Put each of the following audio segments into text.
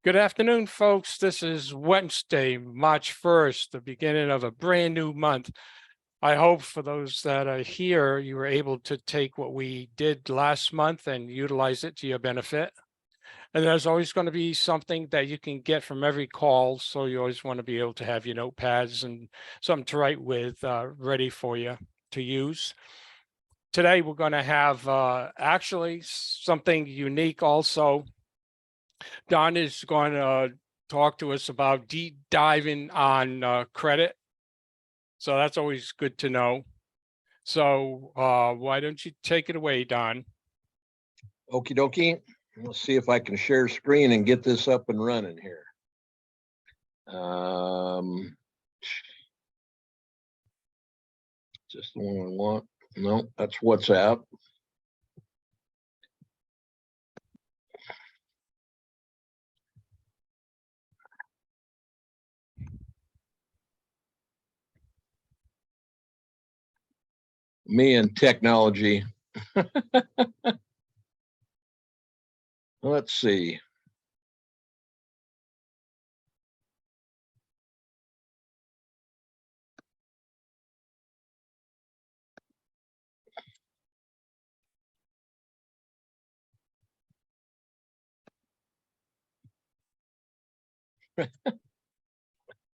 Good afternoon, folks. This is Wednesday, March 1st, the beginning of a brand new month. I hope for those that are here, you were able to take what we did last month and utilize it to your benefit. And there's always going to be something that you can get from every call. So you always want to be able to have your notepads and something to write with ready for you to use. Today, we're going to have actually something unique also. Don is going to talk to us about deep diving on credit. So that's always good to know. So why don't you take it away, Don? Okie dokie. Let's see if I can share screen and get this up and running here. Just the one I want. No, that's WhatsApp. Me and technology. Let's see.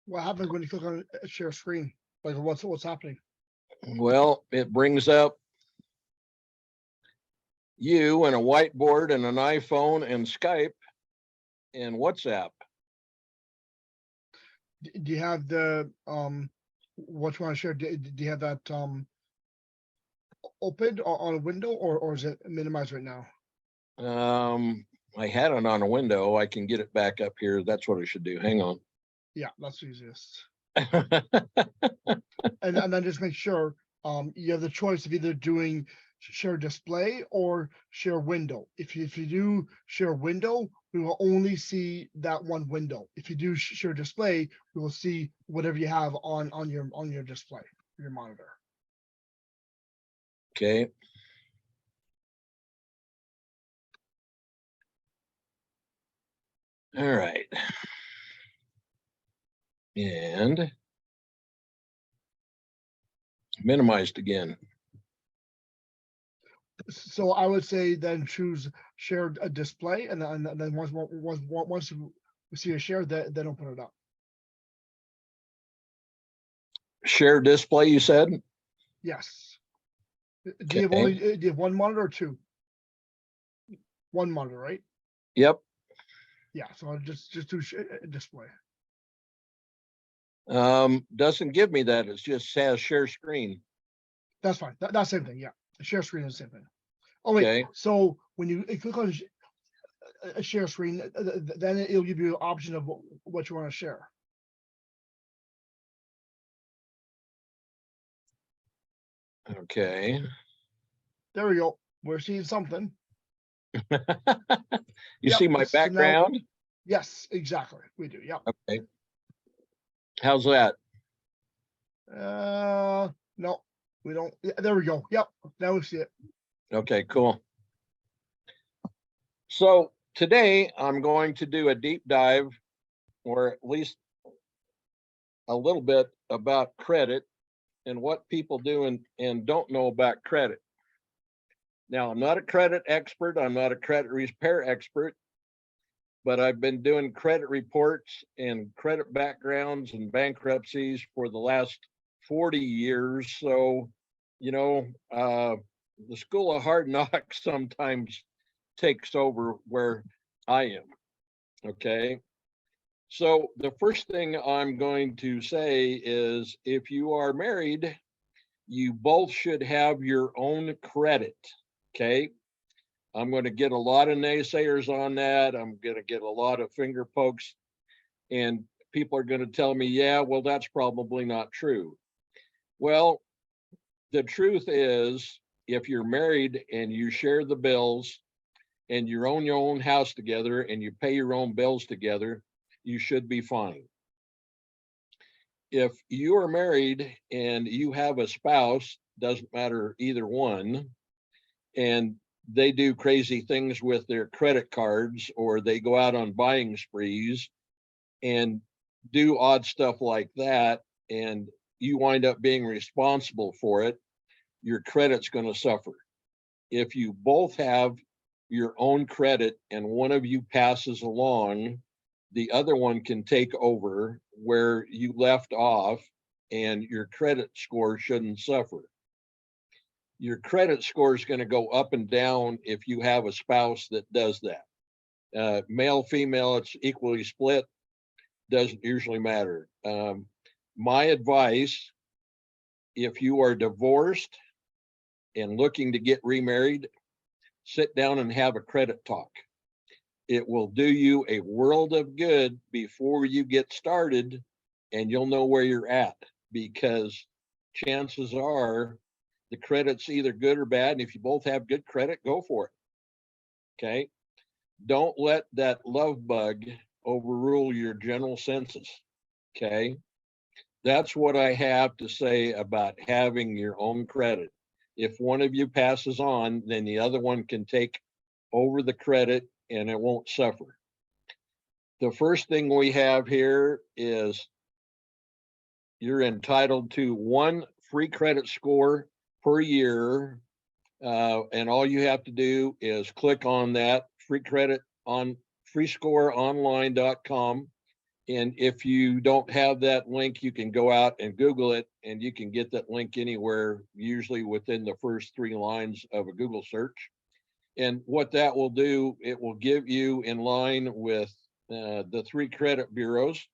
What happens when you click on share screen? Like what's happening? Well, it brings up you and a whiteboard and an iPhone and Skype and WhatsApp. Do you have the what you want to share? Do you have that open or on a window or is it minimized right now? I had it on a window. I can get it back up here. That's what I should do. Hang on. Yeah, that's the easiest. And then just make sure you have the choice of either doing share display or share window. If you do share window, we will only see that one window. If you do share display, we will see whatever you have on your display, your monitor. Okay. All right. And minimized again. So I would say then choose shared a display, and then once you see a share, then open it up. Share display, you said? Yes. Do you have Okay. do you have one monitor or two? One monitor, right? Yep. Yeah. So just do display. Doesn't give me that. It just says share screen. That's fine. That's the same thing. Yeah. Share screen is the same thing. Oh wait. Okay. So when you click on a share screen, then it'll give you an option of what you want to share. Okay. There we go. We're seeing something. You Yep, see my so now- background? Yes, exactly. We do. Yep. Okay. How's that? No, we don't. Yeah, there we go. Yep. Now we see it. Okay, cool. So today I'm going to do a deep dive, or at least a little bit about credit and what people do and don't know about credit. Now, I'm not a credit expert. I'm not a credit repair expert, but I've been doing credit reports and credit backgrounds and bankruptcies for the last 40 years. So, the school of hard knocks sometimes takes over where I am. Okay. So the first thing I'm going to say is if you are married, you both should have your own credit. Okay. I'm going to get a lot of naysayers on that. I'm going to get a lot of finger pokes, and people are going to tell me, yeah, well, that's probably not true. Well, the truth is, if you're married and you share the bills and you own your own house together and you pay your own bills together, you should be fine. If you are married and you have a spouse, doesn't matter either one, and they do crazy things with their credit cards, or they go out on buying sprees and do odd stuff like that, and you wind up being responsible for it, your credit's going to suffer. If you both have your own credit and one of you passes along, the other one can take over where you left off, and your credit score shouldn't suffer. Your credit score is going to go up and down if you have a spouse that does that. Male, female, it's equally split, doesn't usually matter. My advice, if you are divorced and looking to get remarried, sit down and have a credit talk. It will do you a world of good before you get started, and you'll know where you're at, because chances are the credit's either good or bad. And if you both have good credit, go for it. Okay. Don't let that love bug overrule your general senses. Okay. That's what I have to say about having your own credit. If one of you passes on, then the other one can take over the credit and it won't suffer. The first thing we have here is you're entitled to one free credit score per year. And all you have to do is click on that free credit on freescoreonline.com. And if you don't have that link, you can go out and Google it, and you can get that link anywhere, usually within the first 3 lines of a Google search. And what that will do, it will give you in line with the 3 credit bureaus,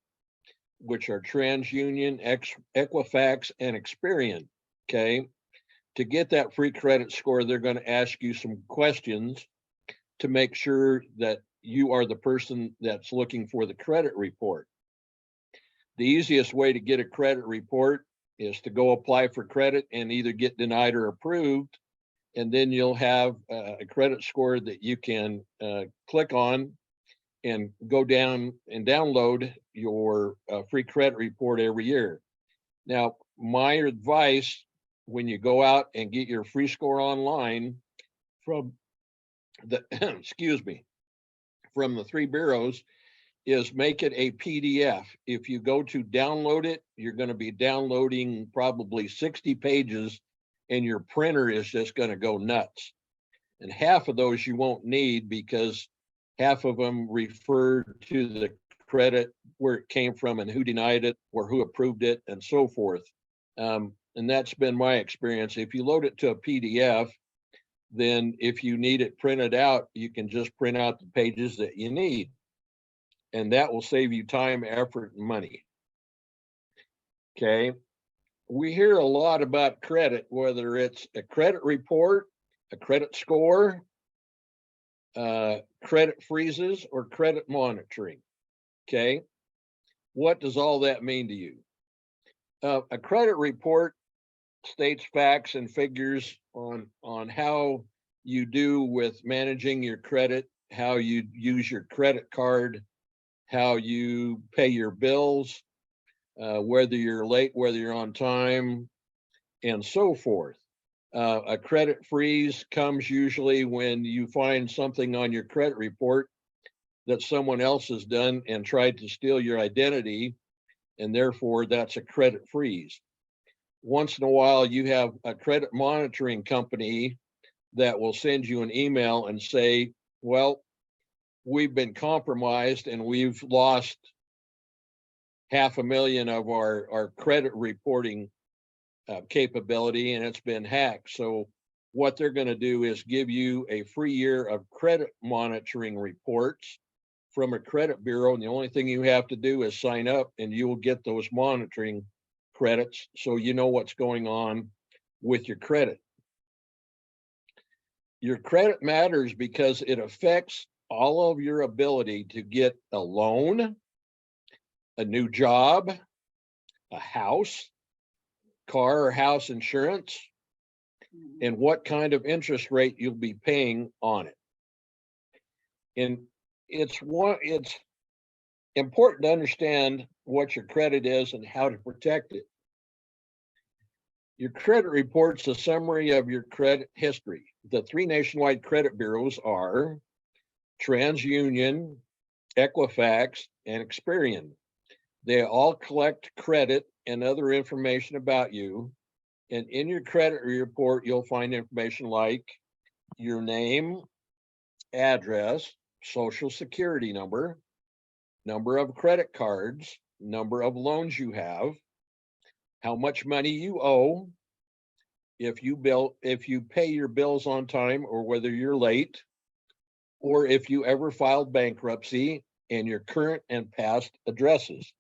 which are TransUnion, Equifax, and Experian. Okay. To get that free credit score, they're going to ask you some questions to make sure that you are the person that's looking for the credit report. The easiest way to get a credit report is to go apply for credit and either get denied or approved. And then you'll have a credit score that you can click on and go down and download your free credit report every year. Now, my advice, when you go out and get your free score online from the, excuse me, from the 3 bureaus, is make it a PDF. If you go to download it, you're going to be downloading probably 60 pages, and your printer is just going to go nuts. And half of those you won't need, because half of them refer to the credit, where it came from and who denied it or who approved it and so forth. And that's been my experience. If you load it to a PDF, then if you need it printed out, you can just print out the pages that you need. And that will save you time, effort, and money. Okay. We hear a lot about credit, whether it's a credit report, a credit score, credit freezes, or credit monitoring. Okay. What does all that mean to you? A credit report states facts and figures on how you do with managing your credit, how you use your credit card, how you pay your bills, whether you're late, whether you're on time, and so forth. A credit freeze comes usually when you find something on your credit report that someone else has done and tried to steal your identity, and therefore that's a credit freeze. Once in a while, you have a credit monitoring company that will send you an email and say, well, we've been compromised and we've lost $500,000 of our credit reporting capability, and it's been hacked. So what they're going to do is give you a free year of credit monitoring reports from a credit bureau. And the only thing you have to do is sign up, and you will get those monitoring credits, so you know what's going on with your credit. Your credit matters because it affects all of your ability to get a loan, a new job, a house, car or house insurance, and what kind of interest rate you'll be paying on it. And it's important to understand what your credit is and how to protect it. Your credit report's a summary of your credit history. The three nationwide credit bureaus are TransUnion, Equifax, and Experian. They all collect credit and other information about you. And in your credit report, you'll find information like your name, address, social security number, number of credit cards, number of loans you have, how much money you owe, if you pay your bills on time or whether you're late, or if you ever filed bankruptcy, and your current and past addresses.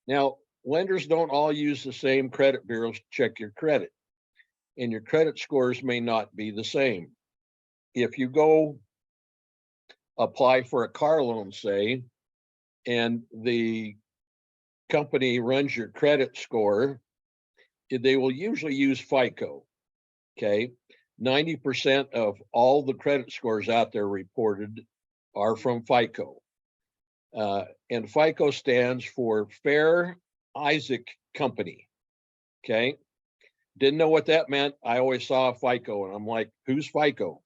Now, lenders don't all use the same credit bureaus to check your credit, and your credit scores may not be the same. If you go apply for a car loan, say, and the company runs your credit score, they will usually use FICO. Okay. 90% of all the credit scores out there reported are from FICO. And FICO stands for Fair Isaac Company. Okay. Didn't know what that meant. I always saw FICO and I'm like, who's FICO?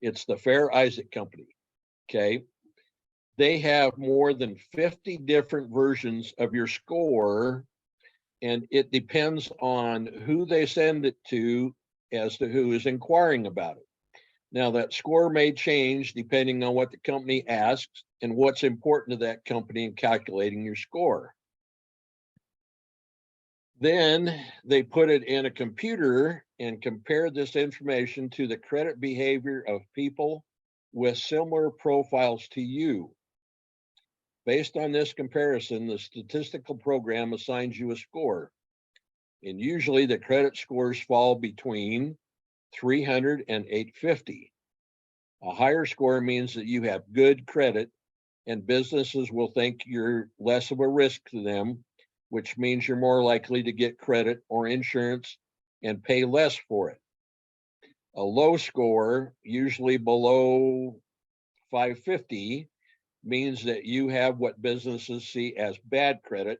It's the Fair Isaac Company. Okay. They have more than 50 different versions of your score, and it depends on who they send it to as to who is inquiring about it. Now, that score may change depending on what the company asks and what's important to that company in calculating your score. Then they put it in a computer and compare this information to the credit behavior of people with similar profiles to you. Based on this comparison, the statistical program assigns you a score. And usually the credit scores fall between 300 and 850. A higher score means that you have good credit, and businesses will think you're less of a risk to them, which means you're more likely to get credit or insurance and pay less for it. A low score, usually below 550, means that you have what businesses see as bad credit,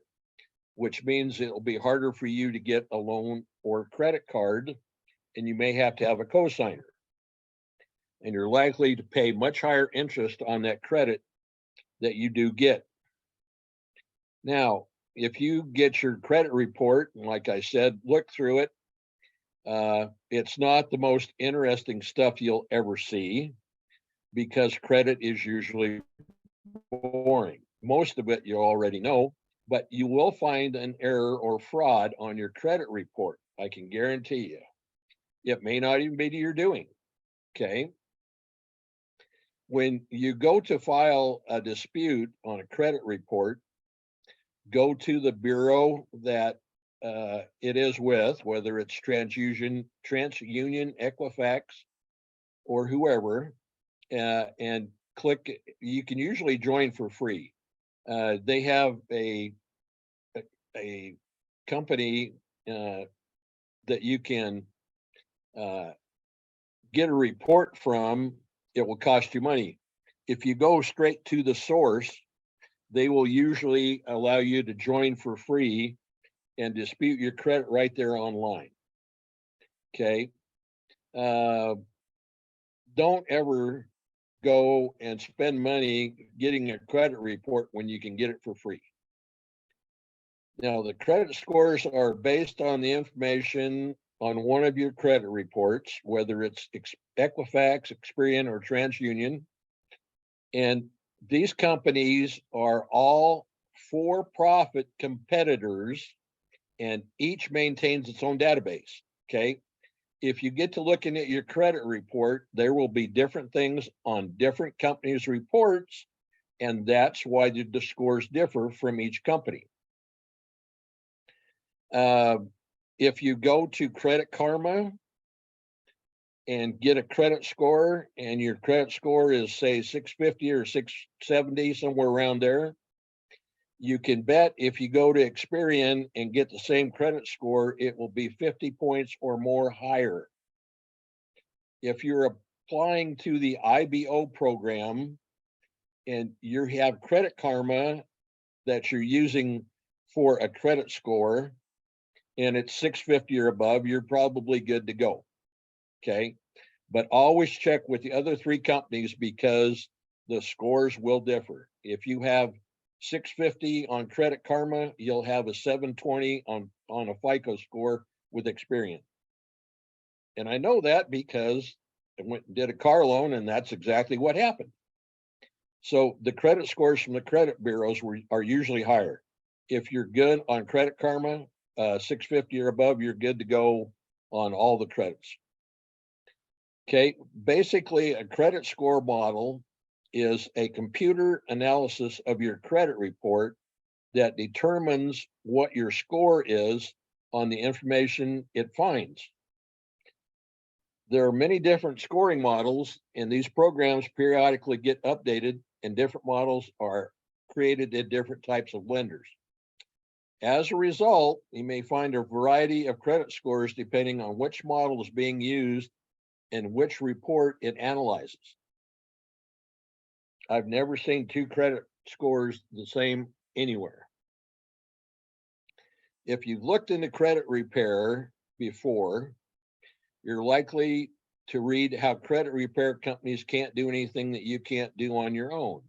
which means it'll be harder for you to get a loan or credit card, and you may have to have a cosigner. And you're likely to pay much higher interest on that credit that you do get. Now, if you get your credit report, and like I said, look through it, it's not the most interesting stuff you'll ever see, because credit is usually boring. Most of it you already know, but you will find an error or fraud on your credit report. I can guarantee you. It may not even be to your doing. Okay. When you go to file a dispute on a credit report, go to the bureau that it is with, whether it's TransUnion, Equifax, or whoever, and click. You can usually join for free. They have a company that you can get a report from. It will cost you money. If you go straight to the source, they will usually allow you to join for free and dispute your credit right there online. Okay. Don't ever go and spend money getting a credit report when you can get it for free. Now, the credit scores are based on the information on one of your credit reports, whether it's Equifax, Experian, or TransUnion. And these companies are all for-profit competitors, and each maintains its own database. Okay. If you get to looking at your credit report, there will be different things on different companies' reports, and that's why the scores differ from each company. If you go to Credit Karma and get a credit score, and your credit score is, say, 650 or 670, somewhere around there, you can bet if you go to Experian and get the same credit score, it will be 50 points or more higher. If you're applying to the IBO program and you have Credit Karma that you're using for a credit score, and it's 650 or above, you're probably good to go. Okay. But always check with the other three companies because the scores will differ. If you have 650 on Credit Karma, you'll have a 720 on a FICO score with Experian. And I know that because I went and did a car loan, and that's exactly what happened. So the credit scores from the credit bureaus are usually higher. If you're good on Credit Karma, 650 or above, you're good to go on all the credits. Okay, basically a credit score model is a computer analysis of your credit report that determines what your score is on the information it finds. There are many different scoring models, and these programs periodically get updated, and different models are created at different types of lenders. As a result, you may find a variety of credit scores depending on which model is being used and which report it analyzes. I've never seen two credit scores the same anywhere. If you've looked into credit repair before, you're likely to read how credit repair companies can't do anything that you can't do on your own.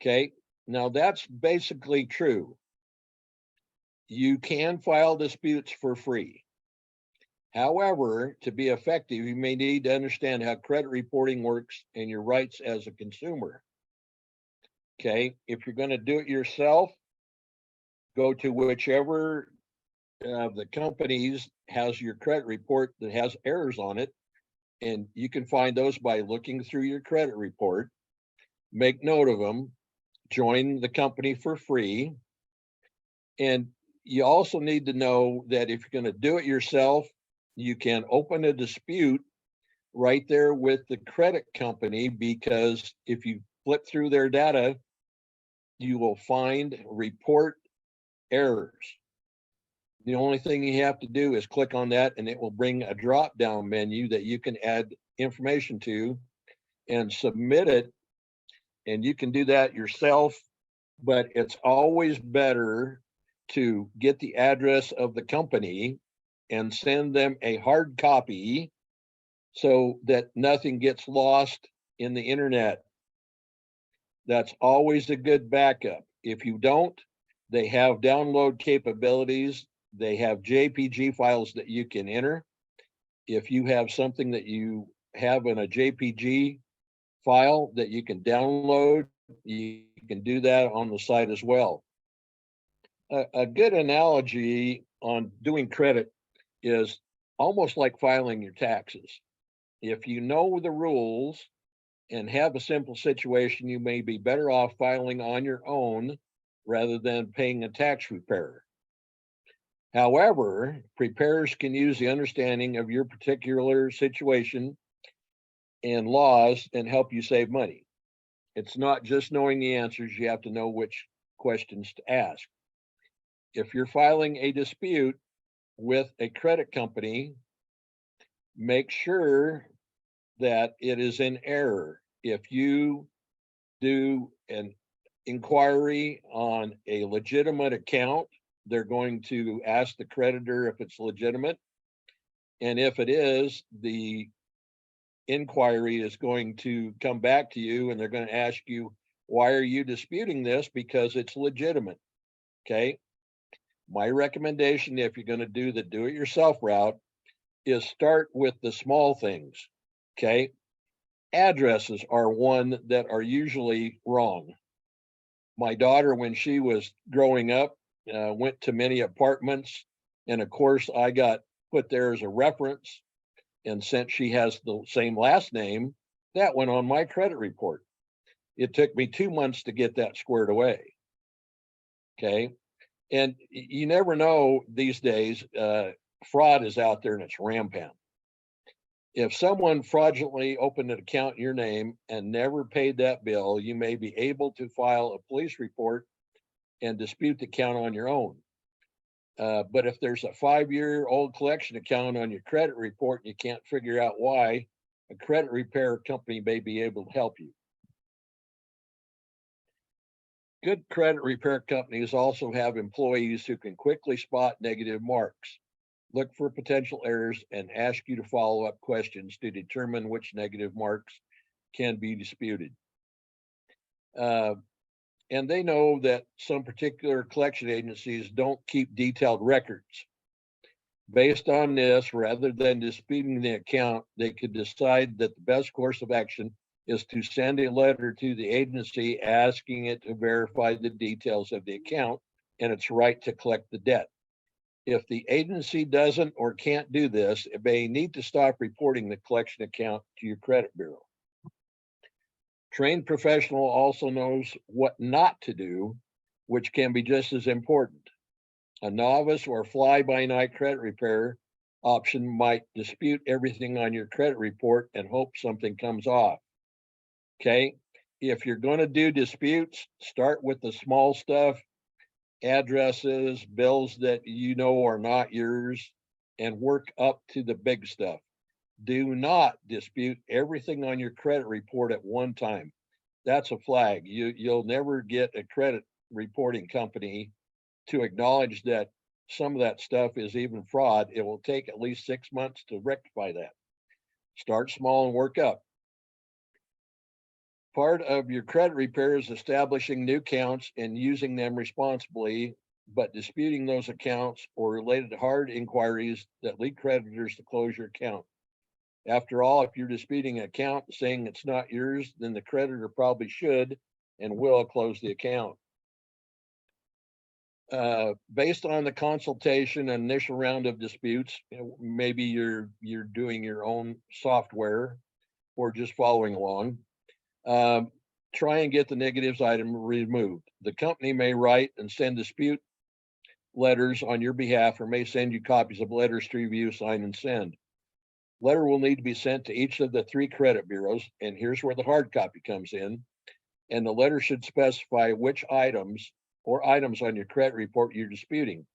Okay, now that's basically true. You can file disputes for free. However, to be effective, you may need to understand how credit reporting works and your rights as a consumer. Okay, if you're going to do it yourself, go to whichever of the companies has your credit report that has errors on it, and you can find those by looking through your credit report. Make note of them, join the company for free, and you also need to know that if you're going to do it yourself, you can open a dispute right there with the credit company, because if you flip through their data, you will find report errors. The only thing you have to do is click on that, and it will bring a drop down menu that you can add information to and submit it. And you can do that yourself, but it's always better to get the address of the company and send them a hard copy so that nothing gets lost in the internet. That's always a good backup. If you don't, they have download capabilities. They have JPG files that you can enter. If you have something that you have in a JPG file that you can download, you can do that on the site as well. A good analogy on doing credit is almost like filing your taxes. If you know the rules and have a simple situation, you may be better off filing on your own rather than paying a tax preparer. However, preparers can use the understanding of your particular situation and laws and help you save money. It's not just knowing the answers, you have to know which questions to ask. If you're filing a dispute with a credit company, make sure that it is in error. If you do an inquiry on a legitimate account, they're going to ask the creditor if it's legitimate. And if it is, the inquiry is going to come back to you and they're going to ask you, why are you disputing this? Because it's legitimate. Okay. My recommendation, if you're going to do the do-it-yourself route, is start with the small things. Okay. Addresses are one that are usually wrong. My daughter, when she was growing up, went to many apartments, and of course I got put there as a reference, and since she has the same last name, that went on my credit report. It took me 2 months to get that squared away. Okay, and you never know these days, fraud is out there and it's rampant. If someone fraudulently opened an account in your name and never paid that bill, you may be able to file a police report and dispute the account on your own. But if there's a 5-year-old collection account on your credit report and you can't figure out why, a credit repair company may be able to help you. Good credit repair companies also have employees who can quickly spot negative marks, look for potential errors, and ask you to follow up questions to determine which negative marks can be disputed. And they know that some particular collection agencies don't keep detailed records. Based on this, rather than disputing the account, they could decide that the best course of action is to send a letter to the agency asking it to verify the details of the account and its right to collect the debt. If the agency doesn't or can't do this, it may need to stop reporting the collection account to your credit bureau. Trained professional also knows what not to do, which can be just as important. A novice or fly-by-night credit repair option might dispute everything on your credit report and hope something comes off. Okay, if you're going to do disputes, start with the small stuff, addresses, bills that you know are not yours, and work up to the big stuff. Do not dispute everything on your credit report at one time. That's a flag. You'll never get a credit reporting company to acknowledge that some of that stuff is even fraud. It will take at least 6 months to rectify that. Start small and work up. Part of your credit repair is establishing new accounts and using them responsibly, but disputing those accounts or related hard inquiries that lead creditors to close your account. After all, if you're disputing an account saying it's not yours, then the creditor probably should and will close the account. Based on the consultation and initial round of disputes, maybe you're doing your own software or just following along. Try and get the negatives item removed. The company may write and send dispute letters on your behalf or may send you copies of letters to review, sign, and send. Letter will need to be sent to each of the 3 credit bureaus, and here's where the hard copy comes in. And the letter should specify which items on your credit report you're disputing.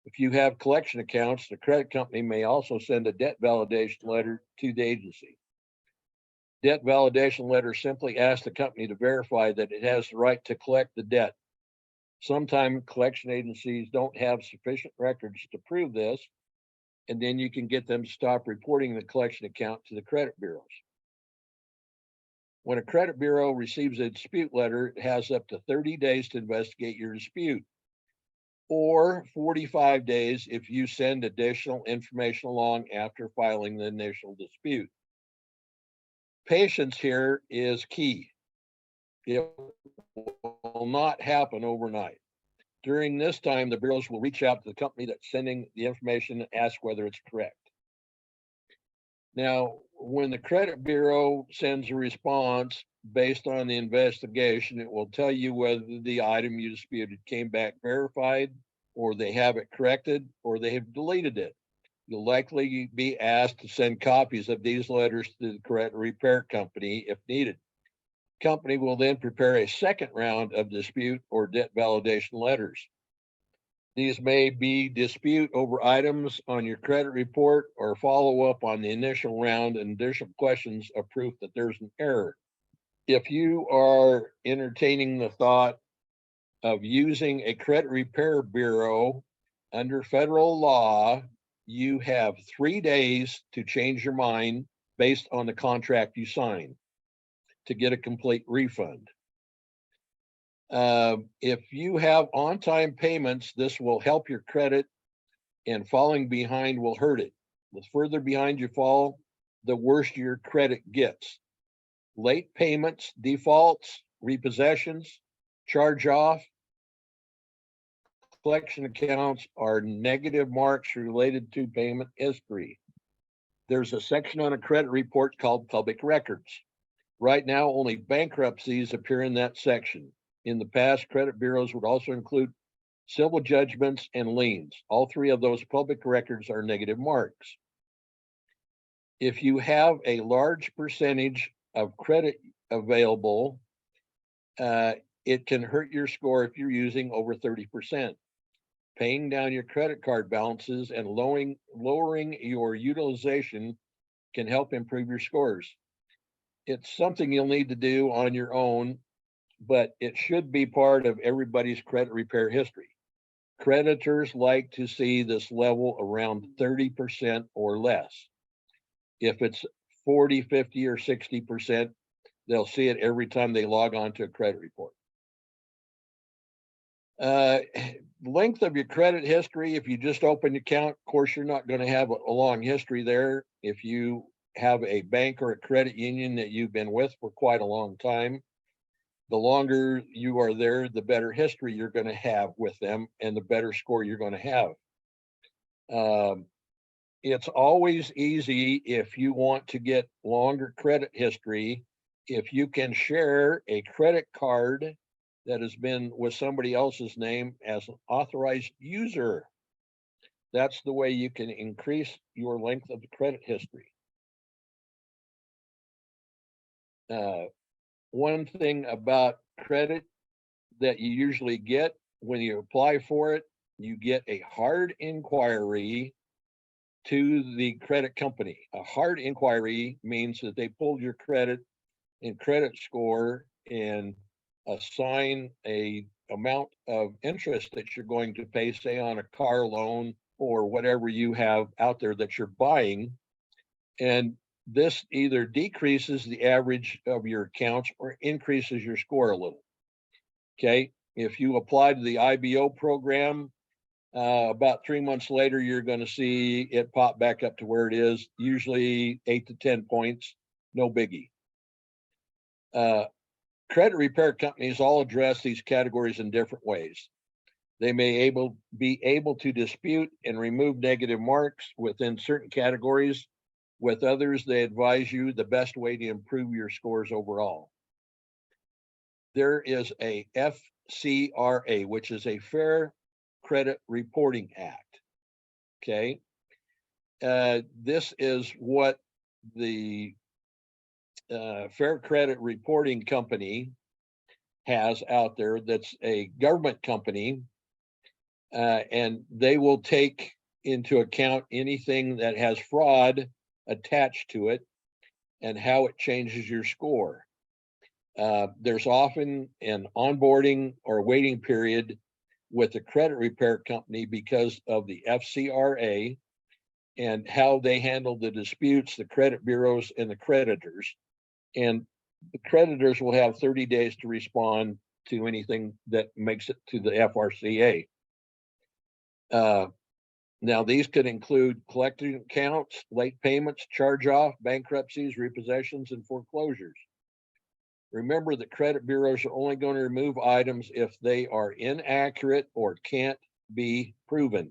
If you have collection accounts, the credit company may also send a debt validation letter to the agency. Debt validation letter simply asks the company to verify that it has the right to collect the debt. Sometimes collection agencies don't have sufficient records to prove this, and then you can get them to stop reporting the collection account to the credit bureaus. When a credit bureau receives a dispute letter, it has up to 30 days to investigate your dispute, or 45 days if you send additional information along after filing the initial dispute. Patience here is key. It will not happen overnight. During this time, the bureaus will reach out to the company that's sending the information and ask whether it's correct. Now, when the credit bureau sends a response based on the investigation, it will tell you whether the item you disputed came back verified, or they have it corrected, or they have deleted it. You'll likely be asked to send copies of these letters to the credit repair company if needed. Company will then prepare a second round of dispute or debt validation letters. These may be dispute over items on your credit report or follow up on the initial round and additional questions of proof that there's an error. If you are entertaining the thought of using a credit repair bureau under federal law, you have 3 days to change your mind based on the contract you sign to get a complete refund. If you have on-time payments, this will help your credit, and falling behind will hurt it. The further behind you fall, the worse your credit gets. Late payments, defaults, repossessions, charge off, collection accounts are negative marks related to payment history. There's a section on a credit report called public records. Right now, only bankruptcies appear in that section. In the past, credit bureaus would also include civil judgments and liens. All 3 of those public records are negative marks. If you have a large percentage of credit available, it can hurt your score if you're using over 30%. Paying down your credit card balances and lowering your utilization can help improve your scores. It's something you'll need to do on your own, but it should be part of everybody's credit repair history. Creditors like to see this level around 30% or less. If it's 40, 50, or 60%, they'll see it every time they log on to a credit report. Length of your credit history, if you just open an account, of course, you're not going to have a long history there. If you have a bank or a credit union that you've been with for quite a long time, the longer you are there, the better history you're going to have with them and the better score you're going to have. It's always easy if you want to get longer credit history, if you can share a credit card that has been with somebody else's name as an authorized user. That's the way you can increase your length of the credit history. One thing about credit that you usually get when you apply for it, you get a hard inquiry to the credit company. A hard inquiry means that they pulled your credit and credit score and assign a amount of interest that you're going to pay, say on a car loan or whatever you have out there that you're buying. And this either decreases the average of your accounts or increases your score a little. Okay, if you apply to the IBO program, about 3 months later, you're going to see it pop back up to where it is, usually 8 to 10 points, no biggie. Credit repair companies all address these categories in different ways. They may be able to dispute and remove negative marks within certain categories. With others, they advise you the best way to improve your scores overall. There is a FCRA, which is a Fair Credit Reporting Act. Okay. This is what the Fair Credit Reporting Company has out there. That's a government company, and they will take into account anything that has fraud attached to it and how it changes your score. There's often an onboarding or waiting period with the credit repair company because of the FCRA and how they handle the disputes, the credit bureaus and the creditors. And the creditors will have 30 days to respond to anything that makes it to the FRCA. Now, these could include collecting accounts, late payments, charge-off, bankruptcies, repossessions, and foreclosures. Remember that credit bureaus are only going to remove items if they are inaccurate or can't be proven.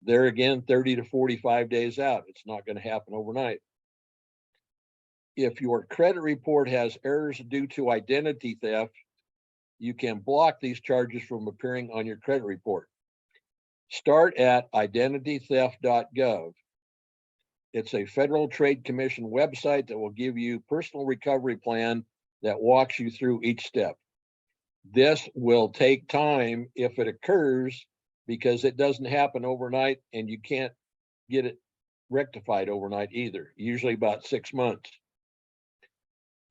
There again, 30 to 45 days out. It's not going to happen overnight. If your credit report has errors due to identity theft, you can block these charges from appearing on your credit report. Start at identitytheft.gov. It's a Federal Trade Commission website that will give you a personal recovery plan that walks you through each step. This will take time if it occurs because it doesn't happen overnight and you can't get it rectified overnight either, usually about 6 months.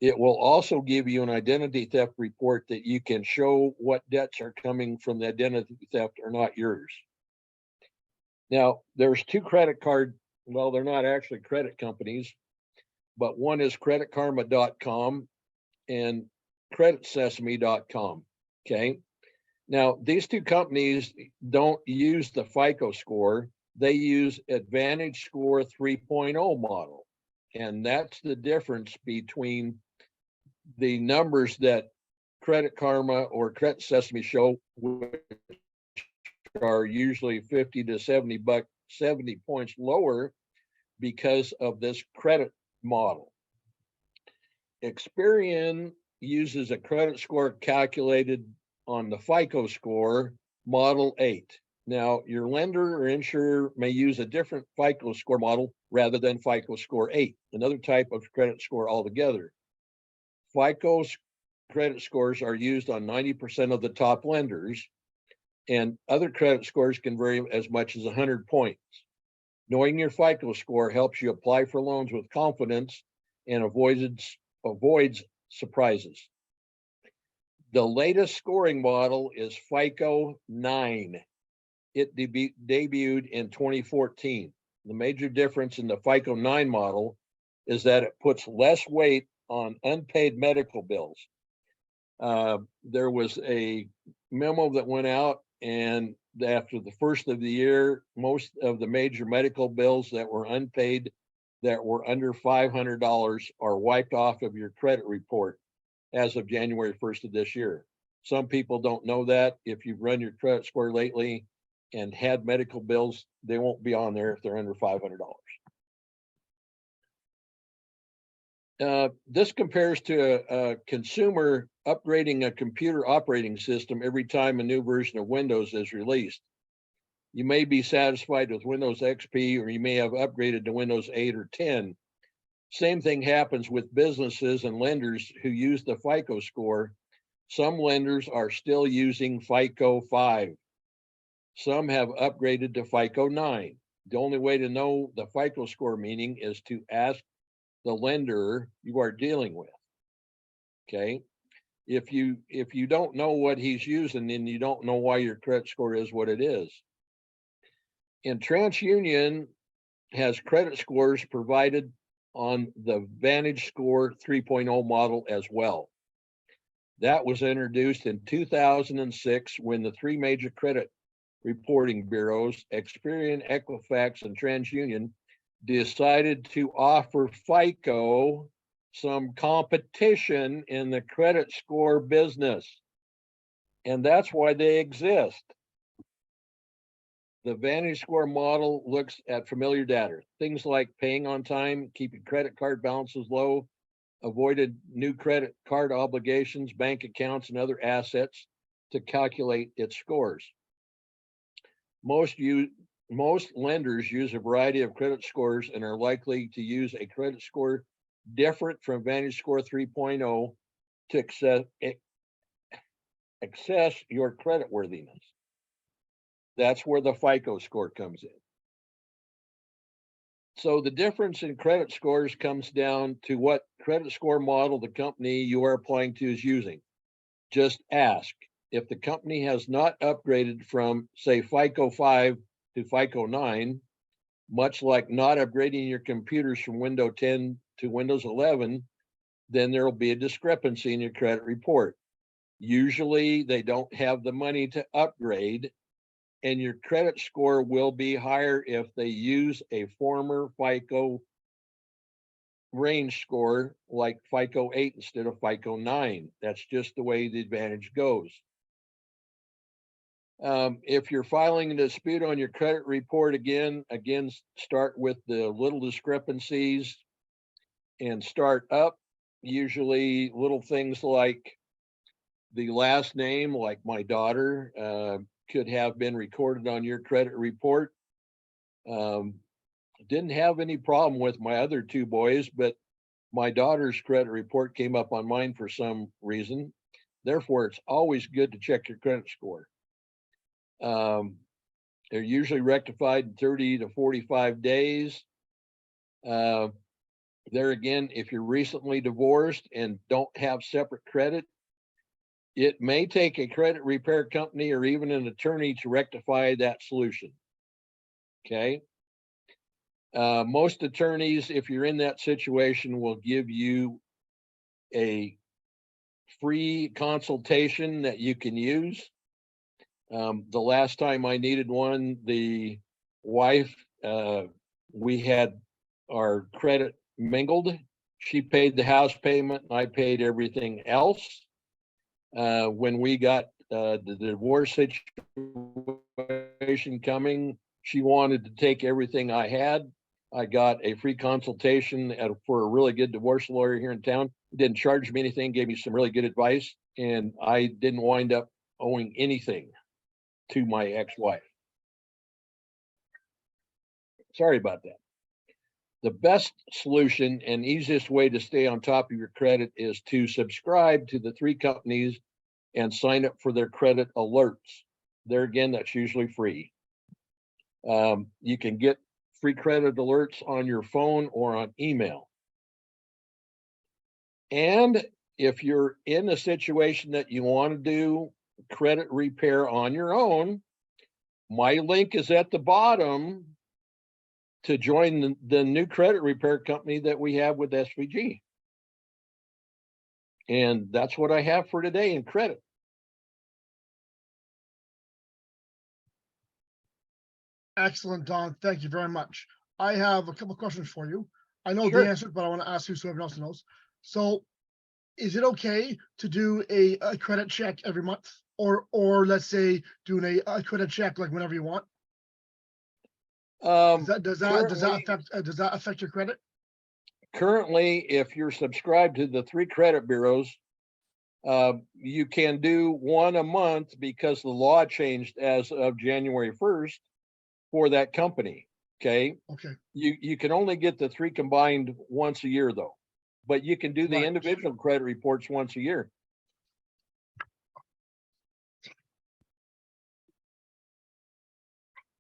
It will also give you an identity theft report that you can show what debts are coming from the identity theft are not yours. Now, there's two credit card, well, they're not actually credit companies, but one is creditkarma.com and creditsesame.com. Okay. Now, these two companies don't use the FICO score. They use Advantage Score 3.0 model. And that's the difference between the numbers that Credit Karma or Credit Sesame show, which are usually 50 to 70 points lower because of this credit model. Experian uses a credit score calculated on the FICO score model 8. Now, your lender or insurer may use a different FICO score model rather than FICO score 8, another type of credit score altogether. FICO credit scores are used on 90% of the top lenders, and other credit scores can vary as much as 100 points. Knowing your FICO score helps you apply for loans with confidence and avoids surprises. The latest scoring model is FICO 9. It debuted in 2014. The major difference in the FICO 9 model is that it puts less weight on unpaid medical bills. There was a memo that went out, and after the first of the year, most of the major medical bills that were unpaid that were under $500 are wiped off of your credit report as of January 1st of this year. Some people don't know that. If you've run your credit score lately and had medical bills, they won't be on there if they're under $500. This compares to a consumer upgrading a computer operating system every time a new version of Windows is released. You may be satisfied with Windows XP, or you may have upgraded to Windows 8 or 10. Same thing happens with businesses and lenders who use the FICO score. Some lenders are still using FICO 5. Some have upgraded to FICO 9. The only way to know the FICO score meaning is to ask the lender you are dealing with. Okay. If you don't know what he's using, then you don't know why your credit score is what it is. And TransUnion has credit scores provided on the Vantage Score 3.0 model as well. That was introduced in 2006 when the three major credit reporting bureaus, Experian, Equifax, and TransUnion, decided to offer FICO some competition in the credit score business. And that's why they exist. The Vantage Score model looks at familiar data, things like paying on time, keeping credit card balances low, avoided new credit card obligations, bank accounts, and other assets to calculate its scores. Most lenders use a variety of credit scores and are likely to use a credit score different from Vantage Score 3.0 to assess your creditworthiness. That's where the FICO score comes in. So the difference in credit scores comes down to what credit score model the company you are applying to is using. Just ask. If the company has not upgraded from, say, FICO 5 to FICO 9, much like not upgrading your computers from Windows 10 to Windows 11, then there will be a discrepancy in your credit report. Usually they don't have the money to upgrade, and your credit score will be higher if they use a former FICO range score like FICO 8 instead of FICO 9. That's just the way the advantage goes. If you're filing a dispute on your credit report, again, start with the little discrepancies and start up. Usually little things like the last name, like my daughter, could have been recorded on your credit report. Didn't have any problem with my other two boys, but my daughter's credit report came up on mine for some reason. Therefore, it's always good to check your credit score. They're usually rectified in 30 to 45 days. There again, if you're recently divorced and don't have separate credit, it may take a credit repair company or even an attorney to rectify that solution. Okay. Most attorneys, if you're in that situation, will give you a free consultation that you can use. The last time I needed one, the wife, we had our credit mingled. She paid the house payment, and I paid everything else. When we got the divorce situation coming, she wanted to take everything I had. I got a free consultation for a really good divorce lawyer here in town. Didn't charge me anything, gave me some really good advice, and I didn't wind up owing anything to my ex-wife. Sorry about that. The best solution and easiest way to stay on top of your credit is to subscribe to the three companies and sign up for their credit alerts. There again, that's usually free. You can get free credit alerts on your phone or on email. And if you're in a situation that you want to do credit repair on your own, my link is at the bottom to join the new credit repair company that we have with SVG. And that's what I have for today in credit. Excellent, Don. Thank you very much. I have a couple questions for you. I know Sure. the answer, but I want to ask you so everyone else knows. So is it okay to do a credit check every month? Or let's say doing a credit check like whenever you want? Does that affect your credit? Currently, if you're subscribed to the 3 credit bureaus, you can do one a month because the law changed as of January 1st for that company. Okay. Okay, You can only get the 3 combined once a year though, but you can do the Right. individual credit reports once a year.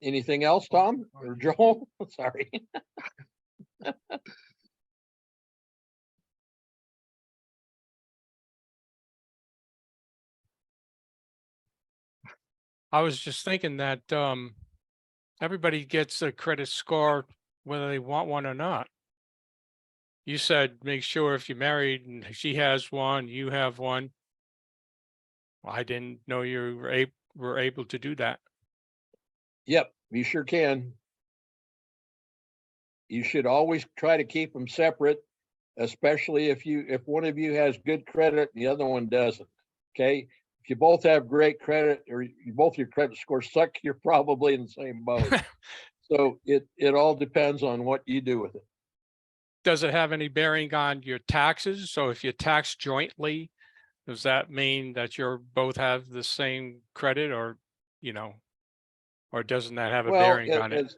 Anything else, Tom or Joel? Sorry. I was just thinking that everybody gets a credit score whether they want one or not. You said make sure if you're married and she has one, you have one. Well, I didn't know you were able to do that. Yep, you sure can. You should always try to keep them separate, especially if one of you has good credit and the other one doesn't. Okay. If you both have great credit or both your credit scores suck, you're probably in the same boat. So it all depends on what you do with it. Does it have any bearing on your taxes? So if you tax jointly, does that mean that you're both have the same credit or, or doesn't that have a Well, bearing on it?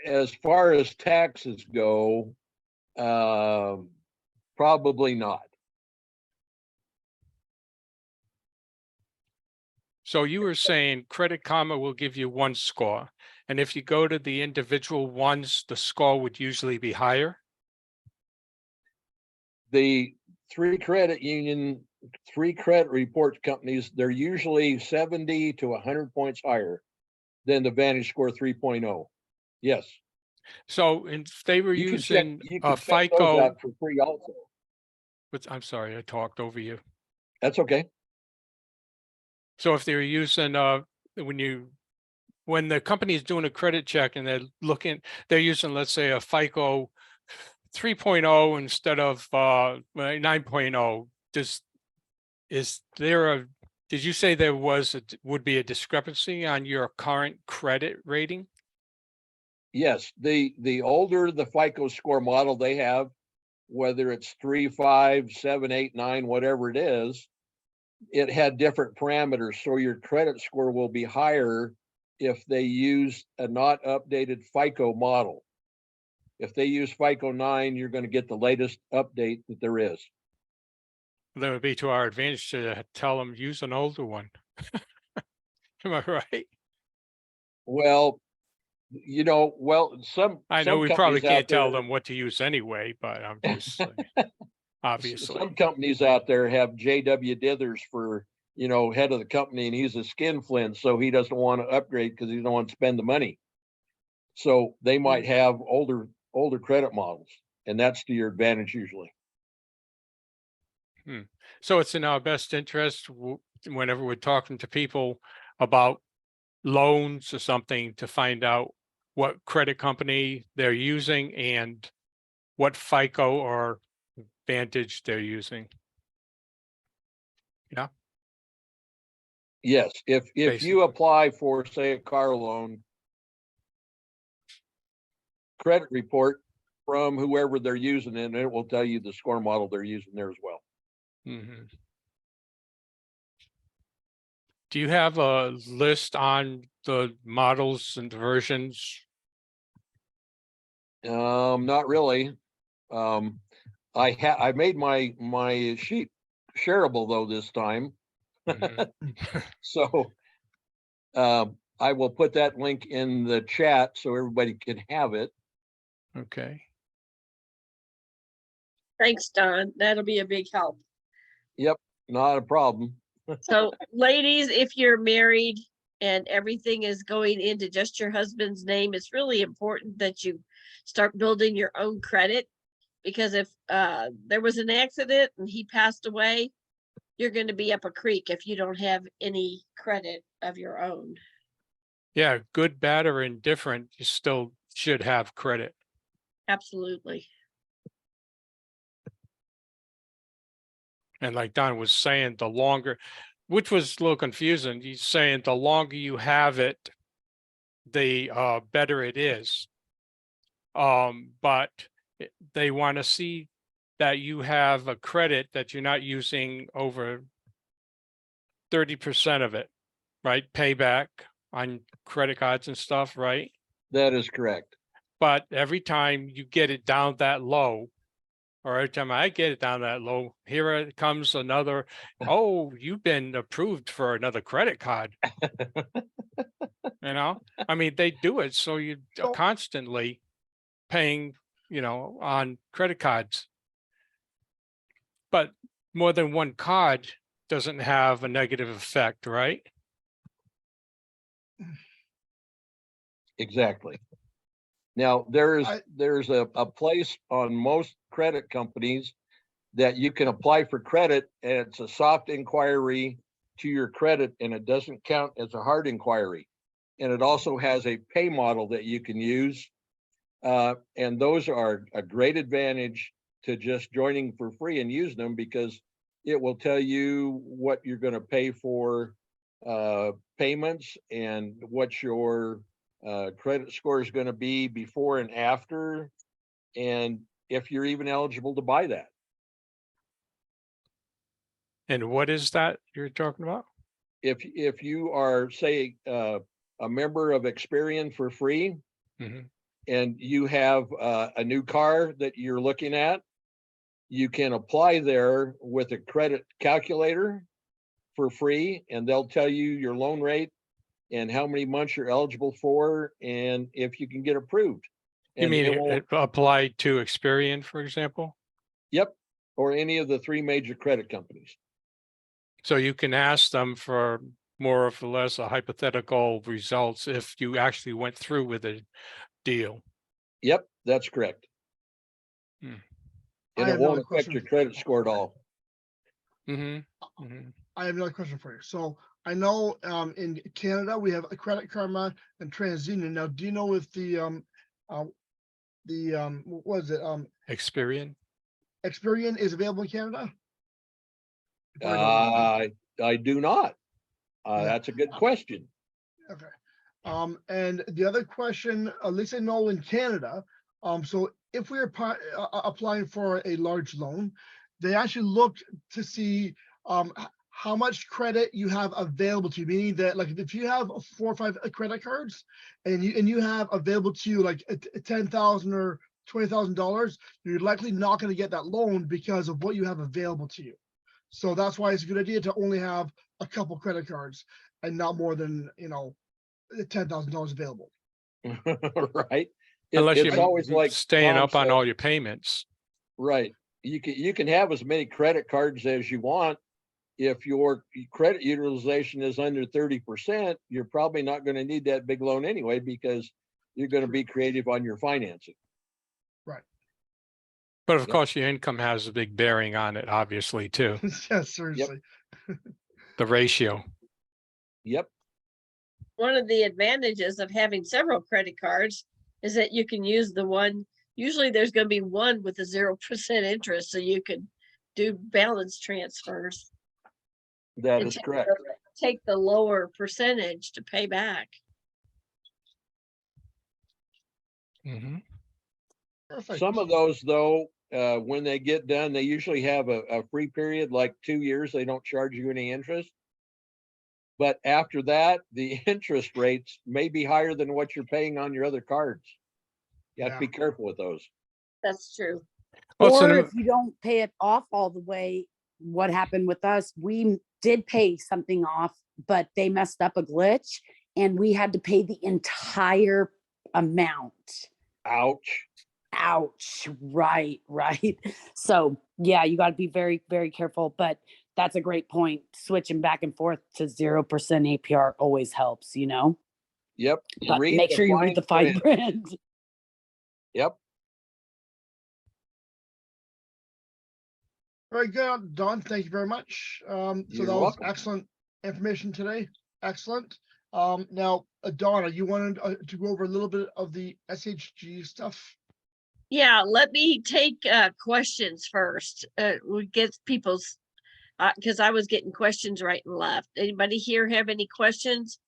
as far as taxes go, probably not. So you were saying Credit Karma will give you one score. And if you go to the individual ones, the score would usually be higher. The 3 credit union, 3 credit report companies, they're usually 70 to 100 points higher than the Vantage Score 3.0. Yes. So if they were You using can a check those FICO, out for free also. I'm sorry, I talked over you. That's okay. So if they were using when the company is doing a credit check and they're using, let's say, a FICO 3.0 instead of 9.0, did you say there would be a discrepancy on your current credit rating? Yes, the older the FICO score model they have, whether it's 3, 5, 7, 8, 9, whatever it is, it had different parameters. So your credit score will be higher if they use a not updated FICO model. If they use FICO 9, you're going to get the latest update that there is. That would be to our advantage to tell them use an older one. Am I right? Well, I know some we probably companies out can't tell there, them what to use anyway, but I'm just saying, obviously. some companies out there have JW Dithers for, head of the company, and he's a skinflint, so he doesn't want to upgrade because he doesn't want to spend the money. So they might have older credit models, and that's to your advantage usually. So it's in our best interest whenever we're talking to people about loans or something to find out what credit company they're using and what FICO or Vantage they're using. Yeah. Yes, if Basically. you apply for, say, a car loan, credit report from whoever they're using it, and it will tell you the score model they're using there as well. Mm-hmm. Do you have a list on the models and versions? Not really. I made my sheet shareable though this time. Mm-hmm. So I will put that link in the chat so everybody can have it. Okay. Thanks, Don. That'll be a big help. Yep, not a problem. So ladies, if you're married and everything is going into just your husband's name, it's really important that you start building your own credit. Because if there was an accident and he passed away, you're going to be up a creek if you don't have any credit of your own. Yeah, good, bad, or indifferent, you still should have credit. Absolutely. And like Don was saying, the longer, which was a little confusing, he's saying the longer you have it, the better it is. But they want to see that you have a credit that you're not using over 30% of it, right? Payback on credit cards and stuff, right? That is correct. But every time you get it down that low, or every time I get it down that low, here it comes another, oh, you've been approved for another credit card. I mean, they do it so you So- constantly paying, on credit cards. But more than one card doesn't have a negative effect, right? Exactly. Now, there's I- a place on most credit companies that you can apply for credit, and it's a soft inquiry to your credit, and it doesn't count as a hard inquiry. And it also has a pay model that you can use. And those are a great advantage to just joining for free and using them, because it will tell you what you're going to pay for payments and what your credit score is going to be before and after, and if you're even eligible to buy that. And what is that you're talking about? If you are, say, a member of Experian for free, Mhm. and you have a new car that you're looking at, you can apply there with a credit calculator for free, and they'll tell you your loan rate and how many months you're eligible for, and if you can get approved. You And mean it won't- it applied to Experian, for example? Yep, or any of the three major credit companies. So you can ask them for more or less a hypothetical results if you actually went through with a deal. Yep, that's correct. Hmm. I And it have won't another affect question. your credit score at all. Mm-hmm. I have another question for you. So I know in Canada, we have a Credit Karma and TransUnion. Now, do you know if what was it? Experian? Experian is available in Canada? If I don't know. I do not. Yeah. That's a good question. Okay. And the other question, at least I know in Canada, so if we are applying for a large loan, they actually look to see how much credit you have available to you, meaning that like if you have 4 or 5 credit cards and you have available to you like $10,000 or $20,000, you're likely not going to get that loan because of what you have available to you. So that's why it's a good idea to only have a couple credit cards and not more than, $10,000 available. Right? Unless It's you're always like staying Tom up on said. all your payments. Right. You can have as many credit cards as you want. If your credit utilization is under 30%, you're probably not going to need that big loan anyway, because you're going to be creative on your financing. But of Yep. course, your income has a big bearing on it, obviously, too. Yes, seriously. The ratio. Yep. One of the advantages of having several credit cards is that you can use the one, usually there's going to be one with a 0% interest, so you could do balance transfers. That and is take correct. Take the lower percentage to pay back. Mhm. Perfect. Some of those, though, when they get done, they usually have a free period, like 2 years. They don't charge you any interest. But after that, the interest rates may be higher than what you're paying on your other cards. You have to Yeah. be careful with those. That's true. Well, it's Or an- if you don't pay it off all the way, what happened with us, we did pay something off, but they messed up a glitch and we had to pay the entire amount. Ouch. Ouch. Right. So yeah, you got to be very, very careful. But that's a great point. Switching back and forth to 0% APR always helps, you know? Yep. But Read make the sure you read the fine print. Yep. Very good, Don. Thank you very much. So You're that was welcome. excellent information today. Excellent. Now, Donna, you wanted to go over a little bit of the SHG stuff? Yeah, let me take questions first. We get people's, because I was getting questions right and left. Anybody here have any questions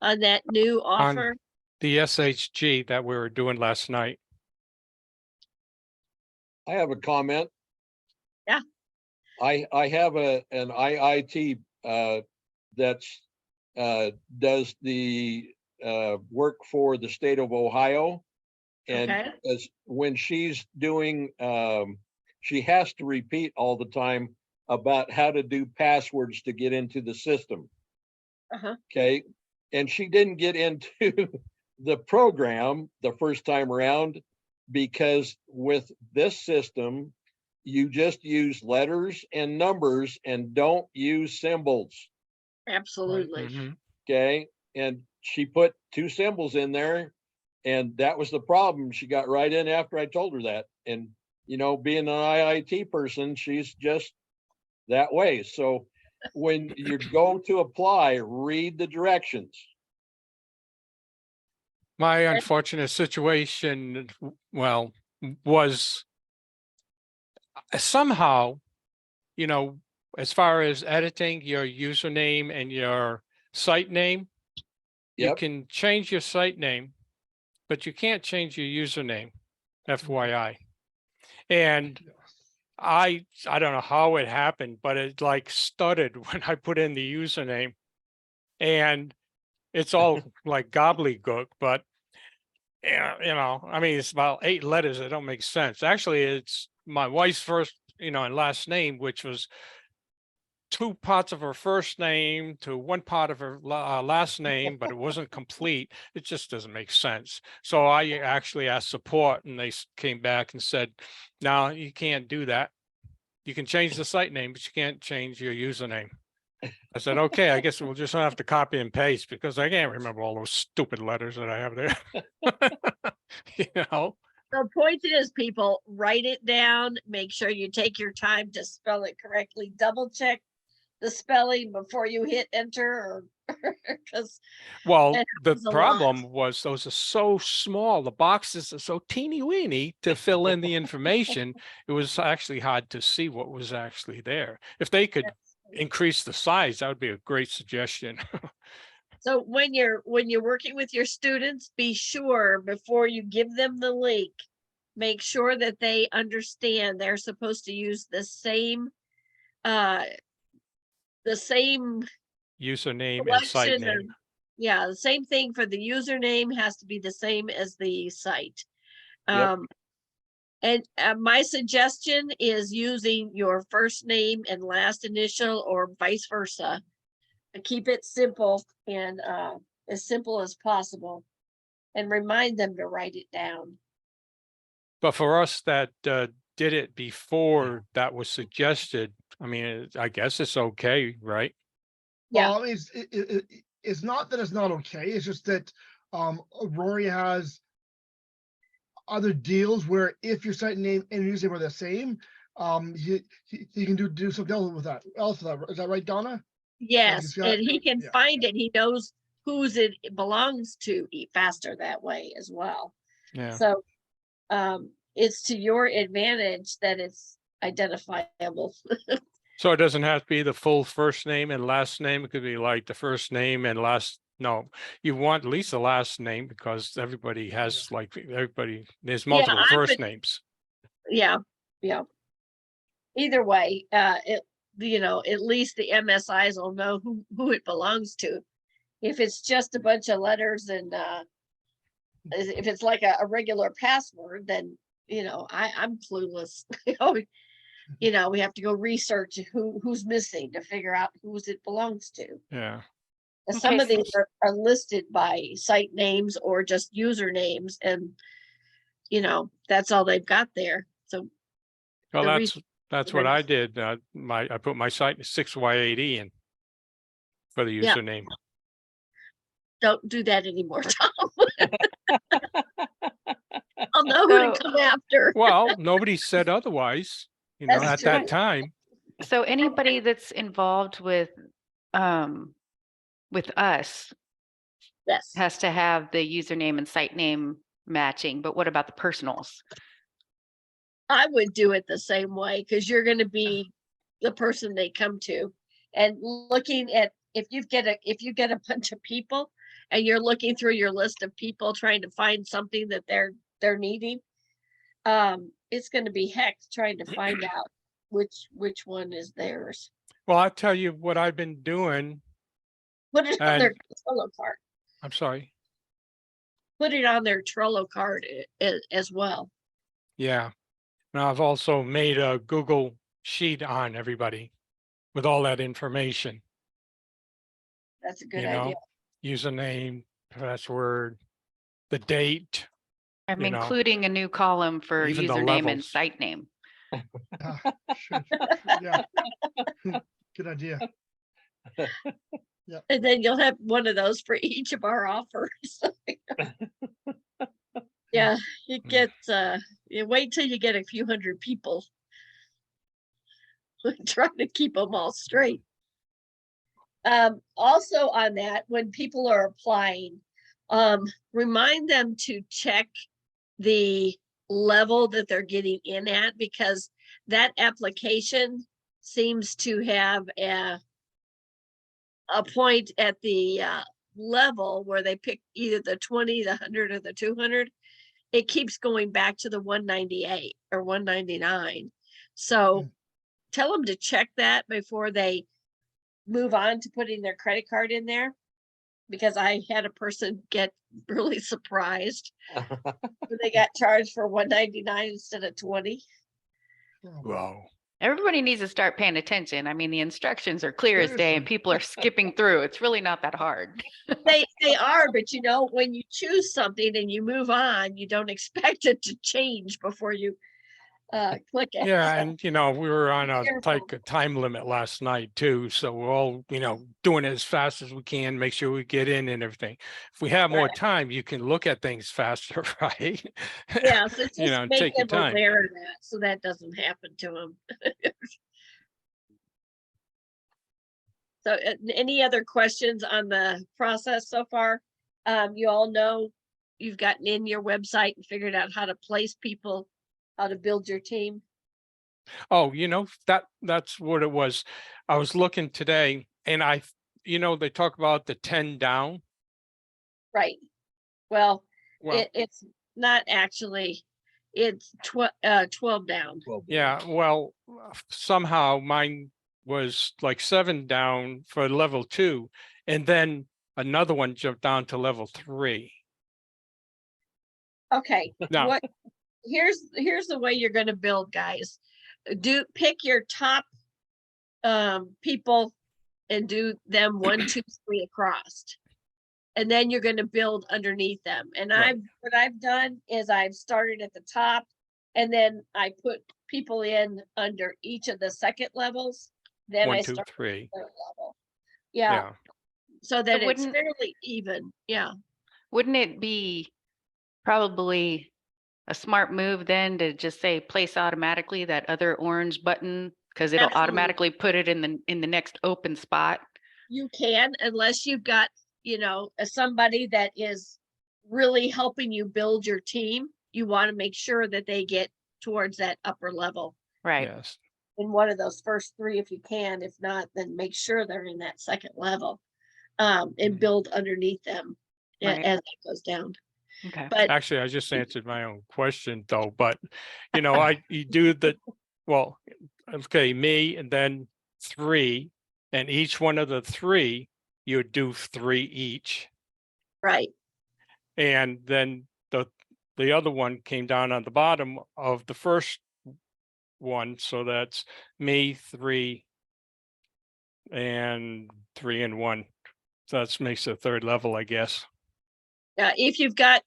on that new offer? The SHG that we were doing last night. I have a comment. Yeah. I have an IIT that's does the work for the state of Ohio. And Okay. as when she's doing, she has to repeat all the time about how to do passwords to get into the system. Uh-huh. Okay. And she didn't get into the program the first time around because with this system, you just use letters and numbers and don't use symbols. Absolutely. Mhm. Okay. And she put 2 symbols in there. And that was the problem. She got right in after I told her that. And, you know, being an IIT person, she's just that way. So when you go to apply, read the directions. My unfortunate situation, well, was somehow, you know, as far as editing your username and your site name, you Yep. can change your site name, but you can't change your username, FYI. And I don't know how it happened, but it like stuttered when I put in the username, and it's all like gobbledygook, but yeah, you know, I mean, it's about 8 letters that don't make sense. Actually, it's my wife's first, you know, and last name, which was 2 parts of her first name to 1 part of her last name, but it wasn't complete. It just doesn't make sense. So I actually asked support, and they came back and said, no, you can't do that. You can change the site name, but you can't change your username. I said, okay, I guess we'll just have to copy and paste because I can't remember all those stupid letters that I have there. You know? The point is, people, write it down, make sure you take your time to spell it correctly, double check the spelling before you hit enter, or because Well, it the happens a lot. problem was those are so small. The boxes are so teeny weeny to fill in the information. It was actually hard to see what was actually there. If they could increase the size, that would be a great suggestion. So when you're working with your students, be sure before you give them the link, make sure that they understand they're supposed to use the same Username and site selection of, name. yeah, the same thing for the username has to be the same as the site. Yep. And my suggestion is using your first name and last initial or vice versa. Keep it simple and as simple as possible, and remind them to write it down. But for us that did it before that was suggested, I mean, I guess it's okay, right? Yeah. Well, it's not that it's not okay. It's just that Rory has other deals where if your site name and username are the same, he can do something else with that. Is that right, Donna? Yes, got- and he can yeah. find it. He knows whose it belongs to faster that way as well. Yeah. So it's to your advantage that it's identifiable. So it doesn't have to be the full first name and last name. It could be like the first name and last. No, you want at least the last name because everybody has like there's multiple first names. Yeah, yeah. Either way, at least the MSIs will know who it belongs to. If it's just a bunch of letters and if it's like a regular password, then I'm clueless. We have to go research who's missing to figure out whose it belongs to. Yeah. Some Okay, of these are listed by site names or just usernames, and that's all they've got there. So Well, That's Very what I nice. did. I put my site 6Y80 in for the Yeah. username. Don't do that anymore, Tom. I'll know who to So- come after. Well, nobody said otherwise, That's at true. that time. So anybody that's involved with us Yes. has to have the username and site name matching, but what about the personals? I would do it the same way because you're going to be the person they come to, and looking at if you get a bunch of people and you're looking through your list of people trying to find something that they're needing, it's going to be heck trying to find out which one is theirs. Well, I'll tell you what I've been doing. Put it on their And- Trello card. I'm sorry. Put it on their Trello card as well. Yeah. Now I've also made a Google sheet on everybody with all that information, That's a good you idea. know, username, password, the date. I'm You know, including a new column for even the username and levels. site name. Yeah. Good idea. And then you'll have one of those for each of our offers. Yeah, it Mm. gets, you wait till you get a few hundred people. Trying to keep them all straight. Also on that, when people are applying, remind them to check the level that they're getting in at, because that application seems to have a point at the level where they pick either the 20, the 100, or the 200. It keeps going back to the 198 or 199. So tell them to check that before they move on to putting their credit card in there, because I had a person get really surprised when they got charged for 199 instead of 20. Wow. Everybody needs to start paying attention. I mean, the instructions are clear as day and Seriously. people are skipping through. It's really not that hard. They are, but when you choose something and you move on, you don't expect it to change before you click it. Yeah, So, and we were on a careful. time limit last night too, so we're all doing it as fast as we can, make sure we get in and everything. If we have more Right. time, you can look at things faster, right? Yeah, so just make take your them time. aware of that so that doesn't happen to them. So any other questions on the process so far? You all know you've gotten in your website and figured out how to place people, how to build your team. Oh, that's what it was. I was looking today and they talk about the 10 down. Right. Well, Well, it's not actually, it's 12 down. yeah, well, somehow mine was like 7 down for level 2, and then another one jumped down to level 3. Okay, Now, here's the way you're gonna build, guys. Pick your top people and do them 1, 2, 3 across. And then you're gonna build underneath them. And Right. what I've done is I've started at the top, and then I put people in under each of the second levels. Then 1, I 2, start 3. the third level. Yeah, Yeah. so that it's wouldn't- fairly even. Yeah. Wouldn't it be probably a smart move then to just say place automatically that other orange button? Because it'll Absolutely. automatically put it in the next open spot. You can, unless you've got, somebody that is really helping you build your team. You want to make sure that they get towards that upper level Right. Yes. in one of those first 3 if you can. If not, then make sure they're in that second level, and build underneath them Right. as it goes down. Okay. But Actually, I just answered my own question though, but you do okay, me and then 3, and each one of the 3, you would do 3 each. right, And then the other one came down on the bottom of the first one. So that's me, 3, and 3 and 1. So that makes a third level, I guess. if you've got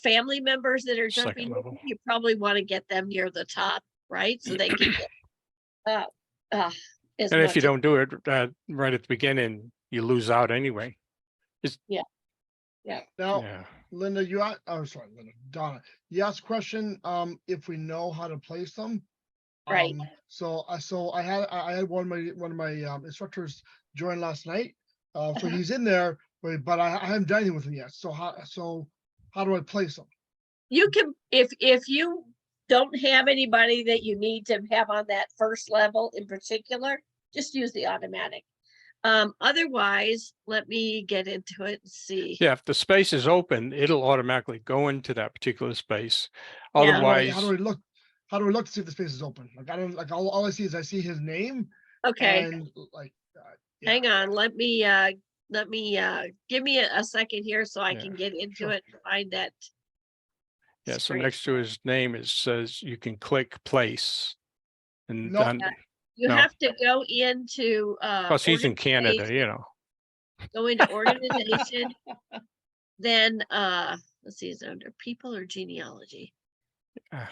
family members that are Second jumping in, level. you probably want to get them near the top, right? So they can get uh, as And if much you as- don't do it right at the beginning, you lose out anyway. Now, Yeah. Linda, you asked, oh, sorry, Linda, Donna, you asked a question, if we know how to place them. Right. So I had one of my instructors join last night. So Uh-huh. he's in there, but I haven't done anything with him yet. So how do I place them? You can, if you don't have anybody that you need to have on that first level in particular, just use the automatic. Otherwise, let me get into it and see. Yeah, if the space is open, it'll automatically go into that particular space. Yeah. Otherwise, How do I look? How do I look to see if the space is open? Like I don't like all I see is I see his name Okay, and like yeah. hang on, let me give me a second here so I Yeah, can get into sure. it, and find that. yeah, so screen. next to his name, it says you can click place. And No. then, You no. have to go into plus he's in Canada, organization, you know. go into organization, then let's see, is it under people or genealogy? Ah.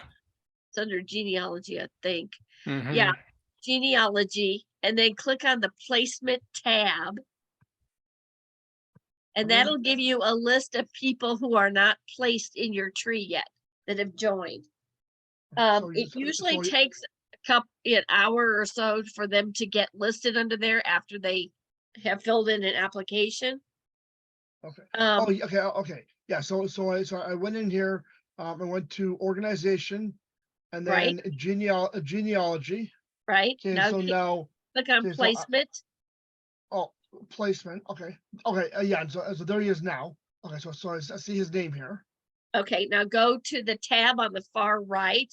It's under genealogy, I think. Mhm. Yeah, genealogy, and then click on the placement tab. And Okay. that'll give you a list of people who are not placed in your tree yet that have joined. So It so usually you- takes an hour or so for them to get listed under there after they have filled in an application. Okay. Um, Okay. Yeah. So I went in here. I went to organization, and Right. then genealogy. right? Okay. Now So now click on okay, so I- placement. placement. Okay. Yeah. And so there he is now. Okay. So I see his name here. Okay, now go to the tab on the far right.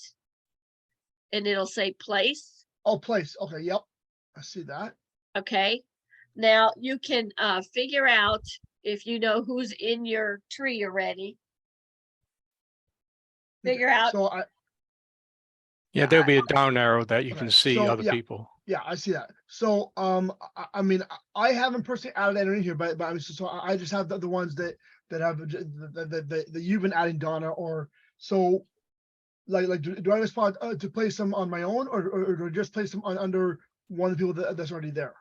And it'll say place. Oh, place. Okay. Yep. I see that. Okay, now you can figure out if you know who's in your tree already. Figure out, So Yeah, there'll be a down arrow that you Okay, can see so, other yeah. people. yeah, I see that. So I mean I haven't personally added any in here, but I mean so I just have the ones that have that you've been adding, Donna, or so like do I respond to place them on my own, or do I just place them under one of the people that's already there?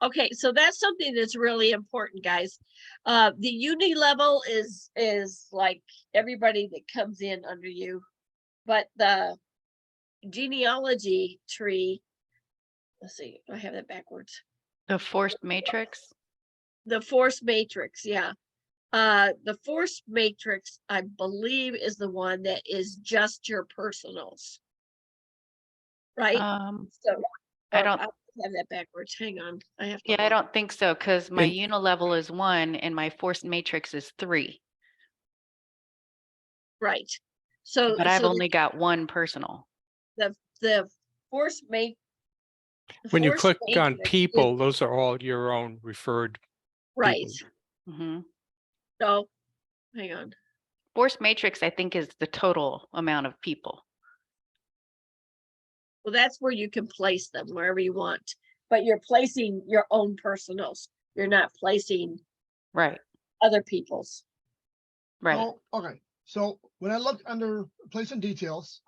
okay, so that's something that's really important, guys. The uni level is like everybody that comes in under you, but the genealogy tree, let's see, I have that backwards. The forced matrix. The force matrix, yeah. The force matrix, I believe, is the one that is just your personals. Right? So I or don't- have that backwards. Hang on. I have to Yeah, I look. don't think so, because my In- unilevel is 1 and my forced matrix is 3, Right. So but I've so only got 1 personal. the force make When you force click on matrix is- people, those are all your own referred right. people. hmm So hang on. Forced matrix, I think, is the total amount of people. Well, that's where you can place them wherever you want, but you're placing your own personals. You're not placing Right, other people's. right. Oh, okay. So when I look under placement details,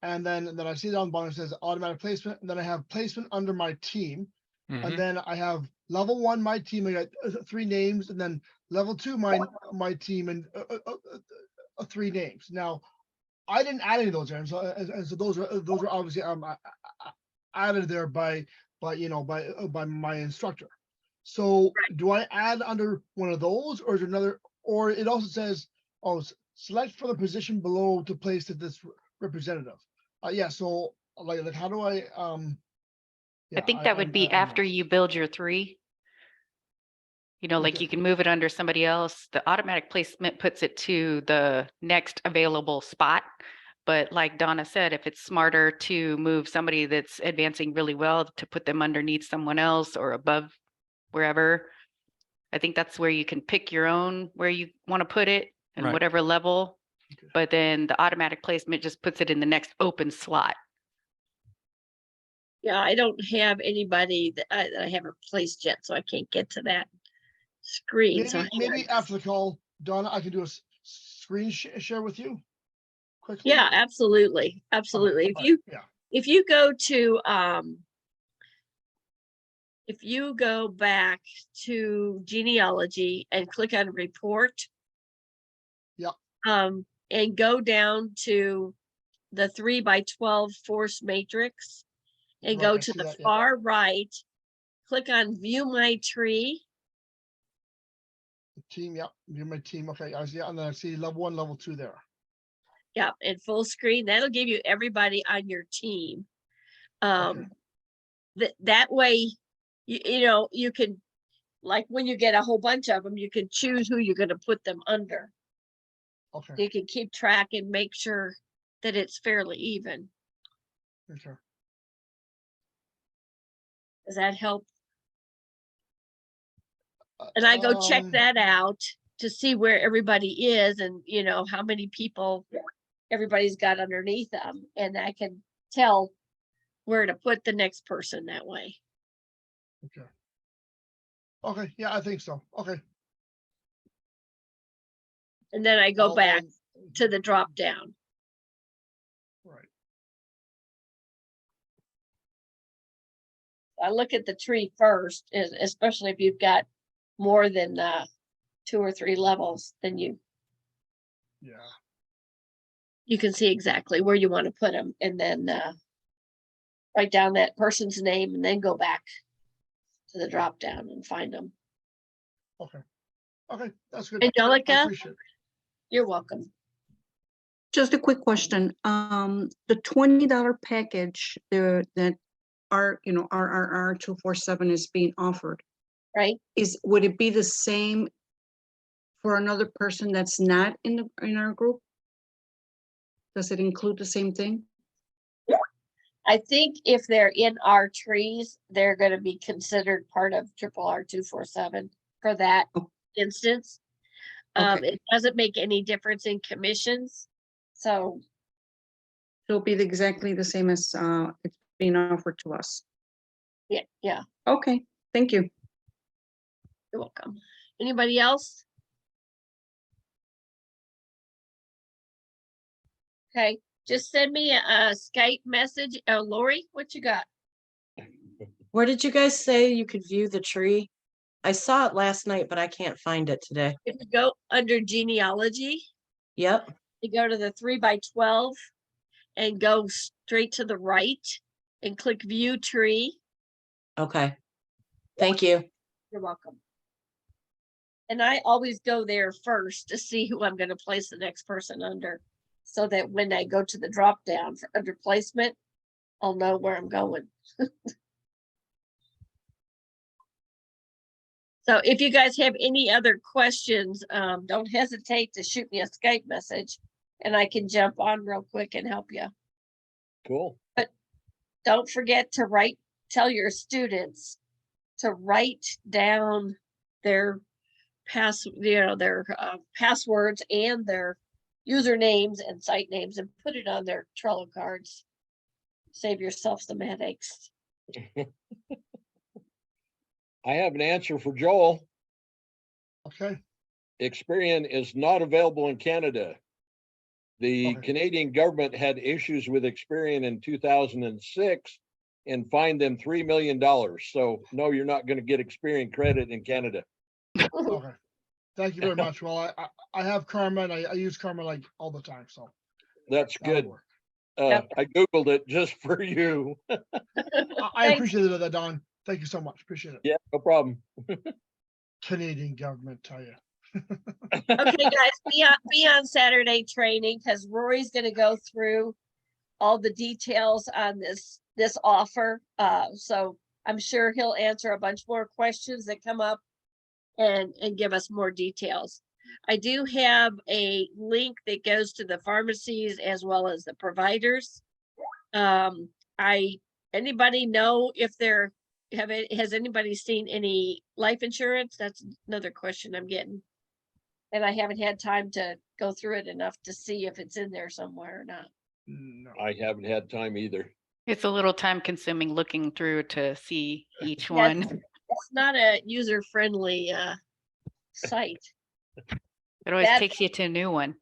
and then I see down the bottom it says automatic placement, and then I have placement under my team. Mhm. And then I have level 1, my team, I got 3 names, and then level 2, my team, and 3 names. Now, I didn't add any of those names, and so those are obviously added there by my instructor. So do I add under one of those, or is there another? Or it also says, oh, select for the position below to place this representative. Yeah. So like how do I I yeah, think that would be I'm after lost. you build your 3. Like Okay. you can move it under somebody else. The automatic placement puts it to the next available spot. But like Donna said, if it's smarter to move somebody that's advancing really well to put them underneath someone else or above wherever, I think that's where you can pick your own, where you want to put it and Right. whatever level. Okay. But then the automatic placement just puts it in the next open slot. Yeah, I don't have anybody that I haven't placed yet, so I can't get to that screen. So Maybe after the call, Donna, I can do a screen share with you quickly. yeah, absolutely. Absolutely. Okay, all right, yeah. If you go to if you go back to genealogy and click on report. Yep. And go down to the 3x12 force matrix and Right, go I to see the that, yeah. far right, click on view my tree. Team, yep, view my team, okay, I see, and then I see level 1, level 2 there. Yeah, and full screen. That'll give you everybody on your team. Okay. That way, you know, you can, like when you get a whole bunch of them, you can choose who you're gonna put them under. Okay, You can keep track and make sure that it's fairly even. okay. Does that help? And I go check that out to see where everybody is and, you know, how many people everybody's got underneath them. And I can tell where to put the next person that way. Okay. Okay, yeah, I think so, okay. And then I go I'll, back to the drop down. Right, I look at the tree first, especially if you've got more than 2 or 3 levels, then you yeah, can see exactly where you want to put them, and then write down that person's name and then go back to the drop down and find them. okay. Okay, that's good. I Angelica, appreciate it. you're welcome. Just a quick question. The $20 package there that our, you know, RRR 247 is being offered, Right? would it be the same for another person that's not in our group? Does it include the same thing? I think if they're in our trees, they're going to be considered part of RRR 247 for that Oh. instance. Okay. It doesn't make any difference in commissions. So It'll be exactly the same as it's being offered to us. yeah, Okay, thank you. you're welcome. Anybody else? Okay, just send me a Skype message. Lori, what you got? Where did you guys say you could view the tree? I saw it last night, but I can't find it today. If you go under genealogy, Yep. you go to the 3x12 and go straight to the right and click view tree. Okay. Thank you. You're welcome. And I always go there first to see who I'm going to place the next person under, so that when I go to the drop down for under placement, I'll know where I'm going. So if you guys have any other questions, don't hesitate to shoot me a Skype message and I can jump on real quick and help you. Cool. Don't forget to tell your students to write down their passwords and their usernames and site names and put it on their Trello cards. Save yourself some headaches. I have an answer for Joel. Okay, Experian is not available in Canada. The Okay. Canadian government had issues with Experian in 2006 and fined them $3 million. So no, you're not going to get Experian credit in Canada. okay. Thank you very much. Well, I have Karma and I use Karma like all the time, so. That's that'll good. work. I Googled it just for you. I Thanks. appreciate that, Don. Thank you so much. Appreciate it. Yeah, no problem. Canadian government, tell you. Okay, guys, be on Saturday training because Rory's gonna go through all the details on this offer. So I'm sure he'll answer a bunch more questions that come up and give us more details. I do have a link that goes to the pharmacies as well as the providers. Anybody know if has anybody seen any life insurance? That's another question I'm getting. And I haven't had time to go through it enough to see if it's in there somewhere or not. No. I haven't had time either. It's a little time consuming looking through to see each Yes. one. It's not a user-friendly site. It always That- takes you to a new one.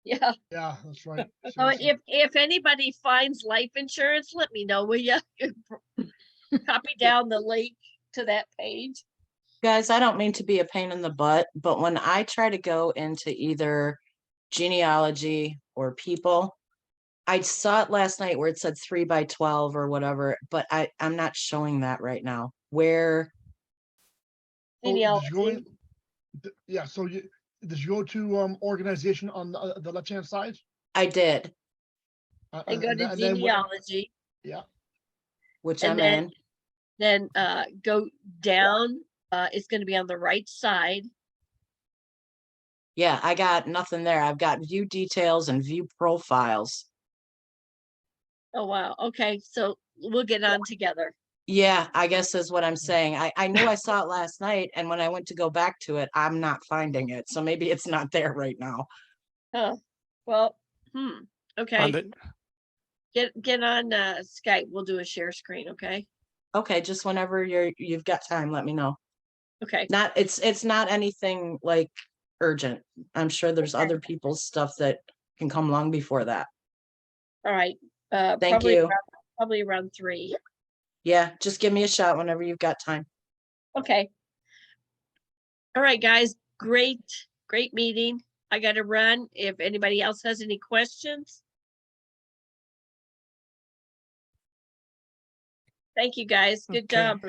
Yeah. Yeah, that's right. So Seriously. if anybody finds life insurance, let me know, will you? Copy down the link to that page. Guys, I don't mean to be a pain in the butt, but when I try to go into either genealogy or people, I saw it last night where it said 3 by 12 or whatever, but I'm not showing that right now. Where, Oh, did you go Genealogy. in- Yeah, so did you go to organization on the left-hand side? I did, And go to then genealogy, Yeah, which and I'm then in. then go down. It's gonna be on the right side. Yeah, I got nothing there. I've got view details and view profiles. Oh, wow. Okay, so we'll get on together. Yeah, I guess is what I'm saying. I knew I saw it last night, and when I went to go back to it, I'm not finding it. So maybe it's not there right now. Huh. Well, On okay, the, get on Skype. We'll do a share screen, okay? Okay, just whenever you've got time, let me know. Okay, It's not anything like urgent. I'm sure there's Okay. other people's stuff that can come along before that. all right. Thank Probably you. probably around 3. Yeah, just give me a shot whenever you've got time. Okay. All right, guys, great meeting. I gotta run. If anybody else has any questions. Thank you, guys. Good Okay. job.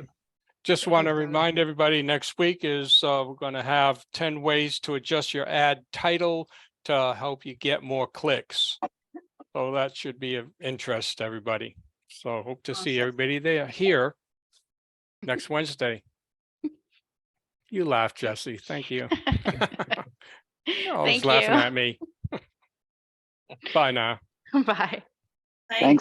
just want to Thanks, guys. remind everybody, next week is, we're going to have 10 ways to adjust your ad title to help you get more clicks. So that should be of interest to everybody. So hope to see Awesome. everybody there here next Wednesday. You laugh, Jesse. Thank you. Always Thank laughing you. at me. Bye now. Bye. Thanks.